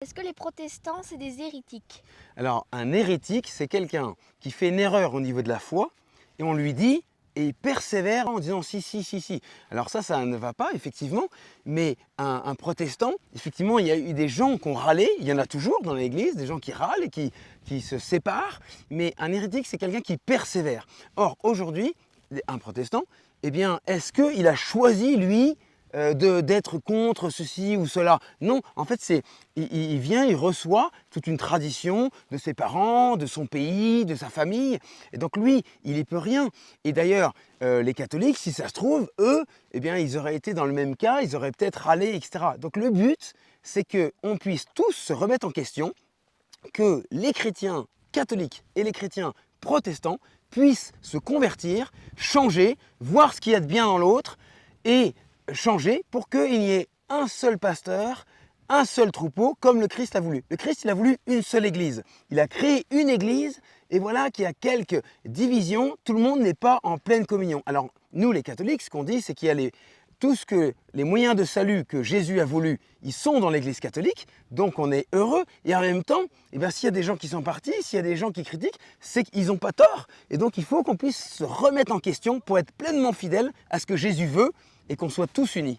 est-ce que les protestants, c'est des hérétiques? Alors, un hérétique, c'est quelqu'un qui fait une erreur au niveau de la foi et on lui dit, et il persévère en disant si, si, si, si. Alors ça ne va pas, effectivement, mais un protestant, effectivement, il y a eu des gens qui ont râlé, il y en a toujours dans l'Église, des gens qui râlent et qui se séparent, mais un hérétique, c'est quelqu'un qui persévère. Or, aujourd'hui, un protestant, eh bien, est-ce qu'il a choisi, lui, d'être contre ceci ou cela? Non, en fait, il vient, il reçoit toute une tradition de ses parents, de son pays, de sa famille. Et donc lui, il n'y peut rien. Et d'ailleurs, les catholiques, si ça se trouve, eux, eh bien, ils auraient été dans le même cas, ils auraient peut-être râlé, etc. Donc le but, c'est qu'on puisse tous se remettre en question, que les chrétiens catholiques et les chrétiens protestants puissent se convertir, changer, voir ce qu'il y a de bien dans l'autre et changer pour qu'il y ait un seul pasteur, un seul troupeau, comme le Christ a voulu. Le Christ, il a voulu une seule église. Il a créé une église et voilà qu'il y a quelques divisions. Tout le monde n'est pas en pleine communion. Alors, nous, les catholiques, ce qu'on dit, c'est qu'il y a tout ce que les moyens de salut que Jésus a voulu, ils sont dans l'Église catholique, donc on est heureux. Et en même temps, eh bien, s'il y a des gens qui sont partis, s'il y a des gens qui critiquent, c'est qu'ils n'ont pas tort. Et donc il faut qu'on puisse se remettre en question pour être pleinement fidèle à ce que Jésus veut et qu'on soit tous unis.